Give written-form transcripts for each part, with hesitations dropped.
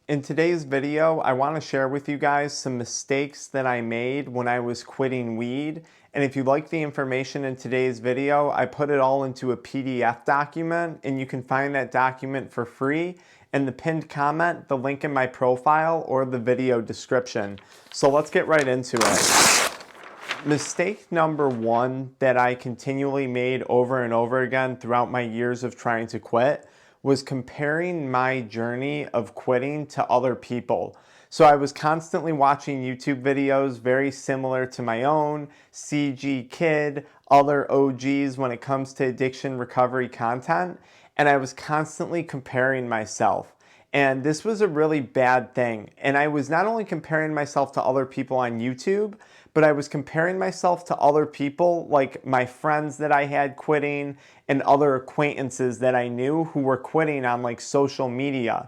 In today's video, I want to share with you guys some mistakes that I made when I was quitting weed. And if you like the information in today's video, I put it all into a PDF document, and you can find that document for free in the pinned comment, the link in my profile, or the video description. So let's get right into it. Mistake number one that I continually made over and over again throughout my years of trying to quit was comparing my journey of quitting to other people. So I was constantly watching YouTube videos very similar to my own, CG Kid, other OGs when it comes to addiction recovery content, and I was constantly comparing myself. And this was a really bad thing. And I was not only comparing myself to other people on YouTube, but I was comparing myself to other people, like my friends that I had quitting and other acquaintances that I knew who were quitting on like social media.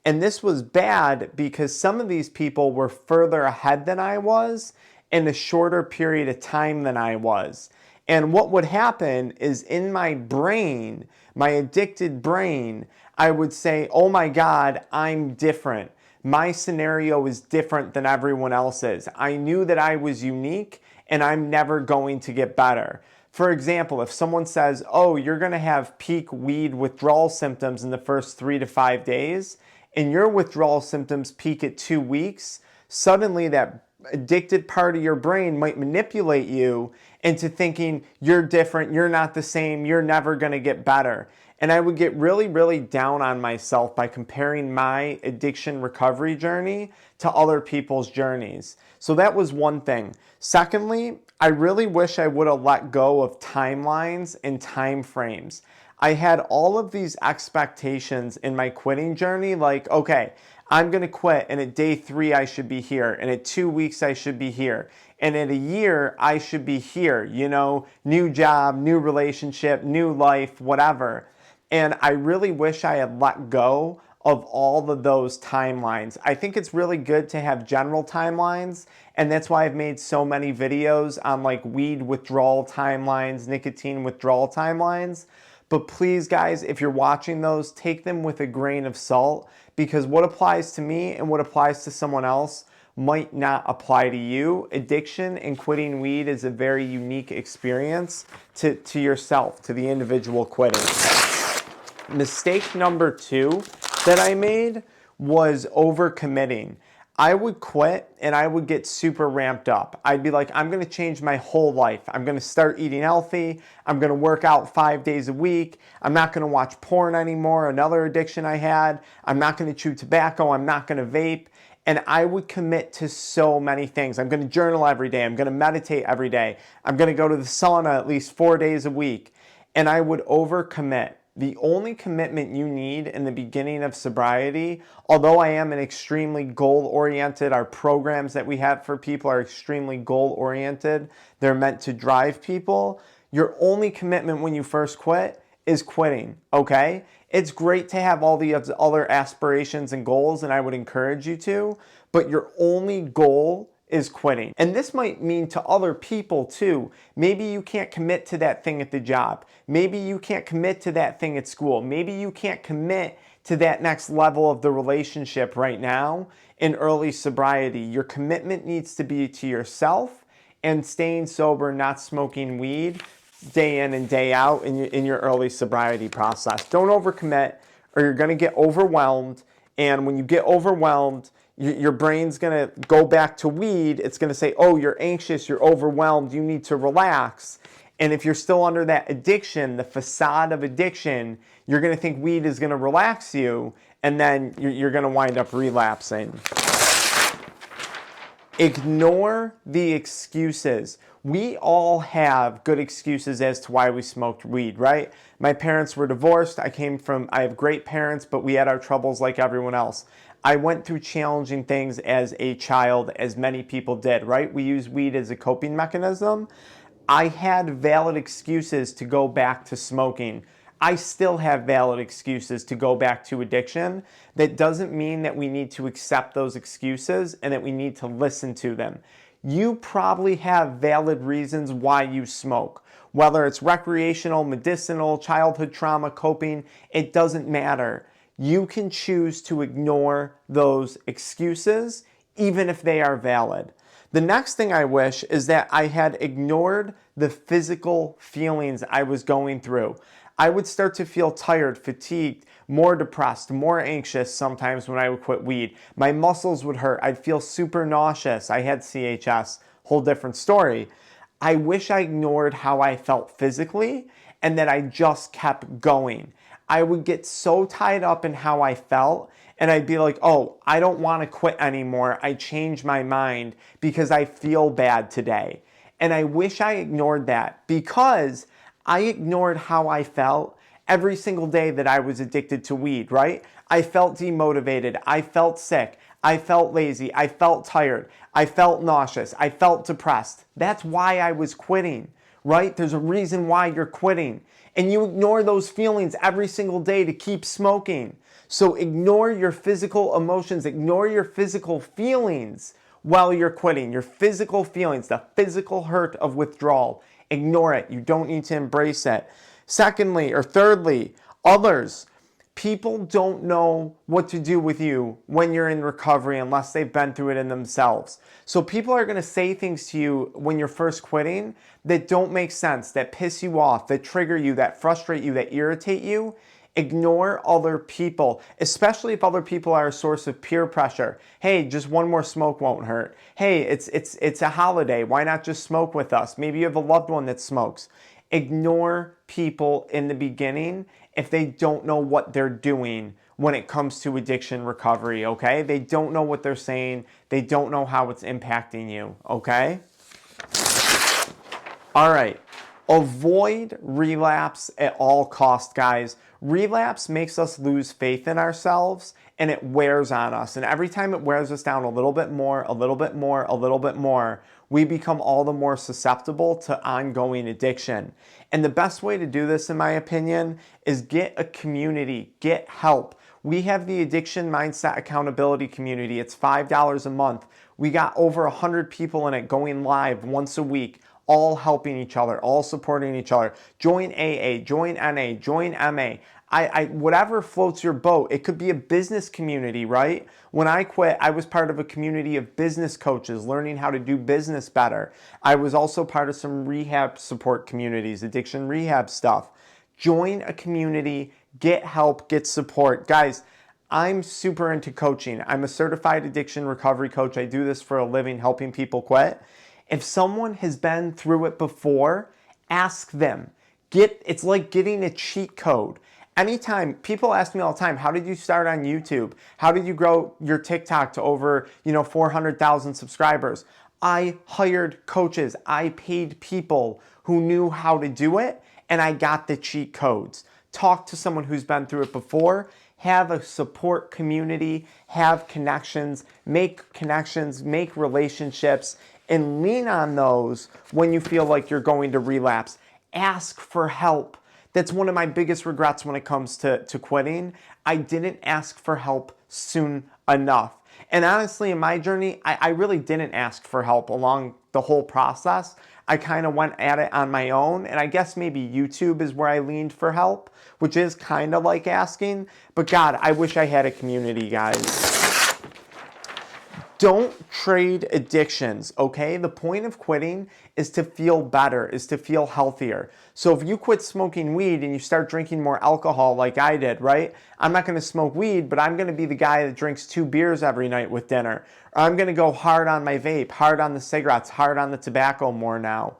And this was bad because some of these people were further ahead than I was in a shorter period of time than I was. And what would happen is in my brain, my addicted brain, I would say, oh my God, I'm different. My scenario is different than everyone else's. I knew that I was unique and I'm never going to get better. For example, if someone says, oh, you're going to have peak weed withdrawal symptoms in the first 3 to 5 days, and your withdrawal symptoms peak at 2 weeks, suddenly that addicted part of your brain might manipulate you into thinking you're different, you're not the same, you're never going to get better. And I would get really, really down on myself by comparing my addiction recovery journey to other people's journeys. So that was one thing. Secondly, I really wish I would have let go of timelines and time frames. I had all of these expectations in my quitting journey, like, okay, I'm going to quit, and at day 3 I should be here, and at 2 weeks I should be here, and at a year I should be here, new job, new relationship, new life, whatever. And I really wish I had let go of all of those timelines. I think it's really good to have general timelines, and that's why I've made so many videos on like weed withdrawal timelines, nicotine withdrawal timelines. But please, guys, if you're watching those, take them with a grain of salt, because what applies to me and what applies to someone else might not apply to you. Addiction and quitting weed is a very unique experience to yourself, to the individual quitting. Mistake number 2 that I made was overcommitting. I would quit and I would get super ramped up. I'd be like, I'm going to change my whole life. I'm going to start eating healthy. I'm going to work out 5 days a week. I'm not going to watch porn anymore, another addiction I had. I'm not going to chew tobacco. I'm not going to vape. And I would commit to so many things. I'm going to journal every day. I'm going to meditate every day. I'm going to go to the sauna at least 4 days a week. And I would overcommit. The only commitment you need in the beginning of sobriety, although I am an extremely goal-oriented, our programs that we have for people are extremely goal-oriented, they're meant to drive people, your only commitment when you first quit is quitting, okay? It's great to have all the other aspirations and goals, and I would encourage you to, but your only goal is quitting. And this might mean to other people too. Maybe you can't commit to that thing at the job. Maybe you can't commit to that thing at school. Maybe you can't commit to that next level of the relationship right now in early sobriety. Your commitment needs to be to yourself and staying sober, not smoking weed day in and day out in your early sobriety process. Don't overcommit or you're going to get overwhelmed. And when you get overwhelmed, your brain's going to go back to weed. It's going to say, oh, you're anxious, you're overwhelmed, you need to relax. And if you're still under that addiction, the facade of addiction, you're going to think weed is going to relax you, and then you're going to wind up relapsing. Ignore the excuses. We all have good excuses as to why we smoked weed, right? My parents were divorced. I have great parents, but we had our troubles like everyone else. I went through challenging things as a child, as many people did, right? We use weed as a coping mechanism. I had valid excuses to go back to smoking. I still have valid excuses to go back to addiction. That doesn't mean that we need to accept those excuses and that we need to listen to them. You probably have valid reasons why you smoke. Whether it's recreational, medicinal, childhood trauma, coping, it doesn't matter. You can choose to ignore those excuses, even if they are valid. The next thing I wish is that I had ignored the physical feelings I was going through. I would start to feel tired, fatigued, more depressed, more anxious sometimes when I would quit weed. My muscles would hurt. I'd feel super nauseous. I had CHS, whole different story. I wish I ignored how I felt physically and that I just kept going. I would get so tied up in how I felt, and I'd be like, oh, I don't want to quit anymore. I changed my mind because I feel bad today. And I wish I ignored that, because I ignored how I felt every single day that I was addicted to weed, right? I felt demotivated. I felt sick. I felt lazy. I felt tired. I felt nauseous. I felt depressed. That's why I was quitting, right? There's a reason why you're quitting. And you ignore those feelings every single day to keep smoking. So ignore your physical emotions, ignore your physical feelings while you're quitting. Your physical feelings, the physical hurt of withdrawal, ignore it. You don't need to embrace it. Secondly, or thirdly, others. People don't know what to do with you when you're in recovery unless they've been through it in themselves. So people are going to say things to you when you're first quitting that don't make sense, that piss you off, that trigger you, that frustrate you, that irritate you. Ignore other people, especially if other people are a source of peer pressure. Hey, just one more smoke won't hurt. Hey, it's a holiday. Why not just smoke with us? Maybe you have a loved one that smokes. Ignore people in the beginning if they don't know what they're doing when it comes to addiction recovery, okay? They don't know what they're saying. They don't know how it's impacting you, okay? All right. Avoid relapse at all costs, guys. Relapse makes us lose faith in ourselves, and it wears on us. And every time it wears us down a little bit more, a little bit more, a little bit more, we become all the more susceptible to ongoing addiction. And the best way to do this, in my opinion, is get a community, get help. We have the Addiction Mindset Accountability Community. It's $5 a month. We got over 100 people in it going live once a week, all helping each other, all supporting each other. Join AA, join NA, join MA. Whatever floats your boat. It could be a business community, right? When I quit, I was part of a community of business coaches learning how to do business better. I was also part of some rehab support communities, addiction rehab stuff. Join a community, get help, get support. Guys, I'm super into coaching. I'm a certified addiction recovery coach. I do this for a living, helping people quit. If someone has been through it before, ask them. It's like getting a cheat code. Anytime, people ask me all the time, how did you start on YouTube? How did you grow your TikTok to over 400,000 subscribers? I hired coaches. I paid people who knew how to do it, and I got the cheat codes. Talk to someone who's been through it before. Have a support community. Have connections. Make relationships, and lean on those when you feel like you're going to relapse. Ask for help. That's one of my biggest regrets when it comes to quitting. I didn't ask for help soon enough. And honestly, in my journey, I really didn't ask for help along the whole process. I kind of went at it on my own, and I guess maybe YouTube is where I leaned for help, which is kind of like asking. But God, I wish I had a community, guys. Don't trade addictions, okay? The point of quitting is to feel better, is to feel healthier. So if you quit smoking weed and you start drinking more alcohol like I did, right? I'm not gonna smoke weed, but I'm gonna be the guy that drinks 2 beers every night with dinner. Or I'm gonna go hard on my vape, hard on the cigarettes, hard on the tobacco more now.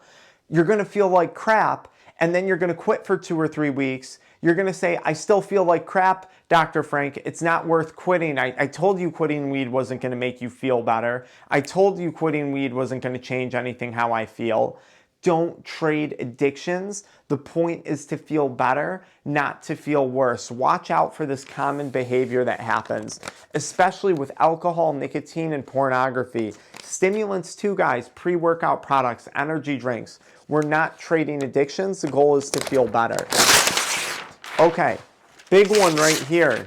You're gonna feel like crap, and then you're gonna quit for 2 or 3 weeks. You're gonna say, I still feel like crap, Dr. Frank, it's not worth quitting. I told you quitting weed wasn't gonna make you feel better. I told you quitting weed wasn't gonna change anything how I feel. Don't trade addictions. The point is to feel better, not to feel worse. Watch out for this common behavior that happens, especially with alcohol, nicotine, and pornography. Stimulants too, guys, pre-workout products, energy drinks. We're not trading addictions. The goal is to feel better. Okay, big one right here.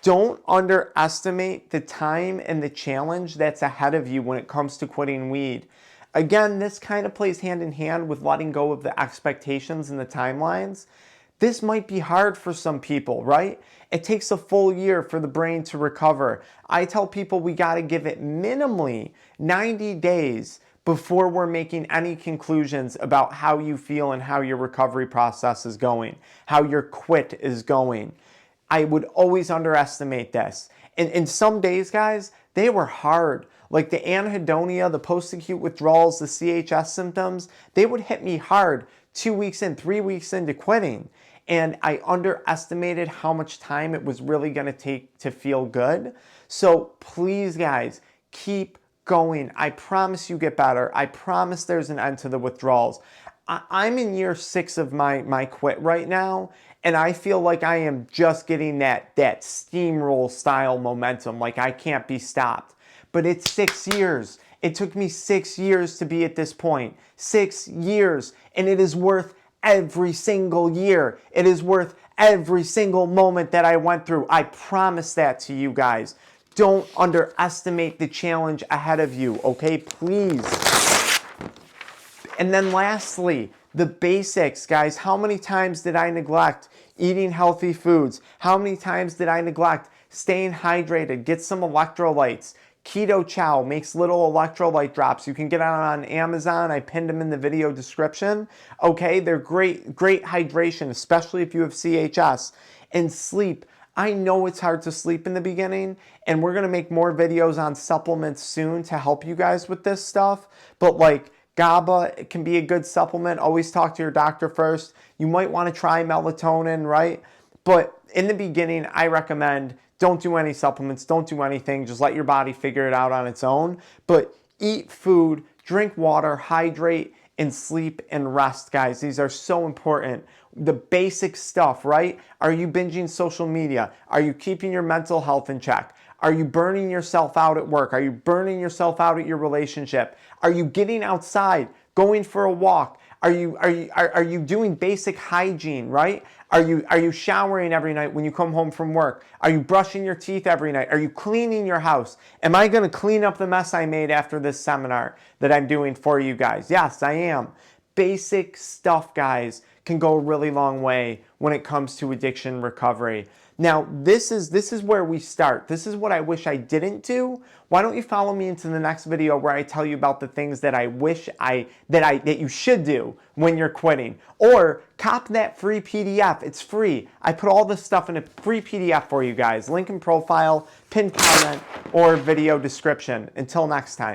Don't underestimate the time and the challenge that's ahead of you when it comes to quitting weed. Again, this kind of plays hand in hand with letting go of the expectations and the timelines. This might be hard for some people, right? It takes a full year for the brain to recover. I tell people we got to give it minimally 90 days before we're making any conclusions about how you feel and how your recovery process is going, how your quit is going. I would always underestimate this. And some days, guys, they were hard. Like the anhedonia, the post-acute withdrawals, the CHS symptoms, they would hit me hard 2 weeks in, 3 weeks into quitting. And I underestimated how much time it was really going to take to feel good. So please, guys, keep going. I promise you get better. I promise there's an end to the withdrawals. I'm in year 6 of my quit right now, and I feel like I am just getting that steamroll style momentum, like I can't be stopped. But it's 6 years. It took me 6 years to be at this point. 6 years, and it is worth every single year. It is worth every single moment that I went through. I promise that to you guys. Don't underestimate the challenge ahead of you, okay? Please. And then lastly, the basics, guys. How many times did I neglect eating healthy foods? How many times did I neglect staying hydrated? Get some electrolytes. Keto Chow makes little electrolyte drops. You can get on Amazon. I pinned them in the video description. Okay, they're great hydration, especially if you have CHS. And sleep. I know it's hard to sleep in the beginning, and we're gonna make more videos on supplements soon to help you guys with this stuff. But like GABA, it can be a good supplement. Always talk to your doctor first. You might want to try melatonin, right? But in the beginning, I recommend don't do any supplements, don't do anything. Just let your body figure it out on its own. But eat food, drink water, hydrate, and sleep and rest, guys. These are so important. The basic stuff, right? Are you binging social media? Are you keeping your mental health in check? Are you burning yourself out at work? Are you burning yourself out at your relationship? Are you getting outside, going for a walk? Are you doing basic hygiene, right? Are you showering every night when you come home from work? Are you brushing your teeth every night? Are you cleaning your house? Am I going to clean up the mess I made after this seminar that I'm doing for you guys? Yes, I am. Basic stuff, guys, can go a really long way when it comes to addiction recovery. Now, this is where we start. This is what I wish I didn't do. Why don't you follow me into the next video where I tell you about the things that I wish that you should do when you're quitting. Or cop that free PDF. It's free. I put all this stuff in a free PDF for you guys. Link in profile, pinned comment, or video description. Until next time.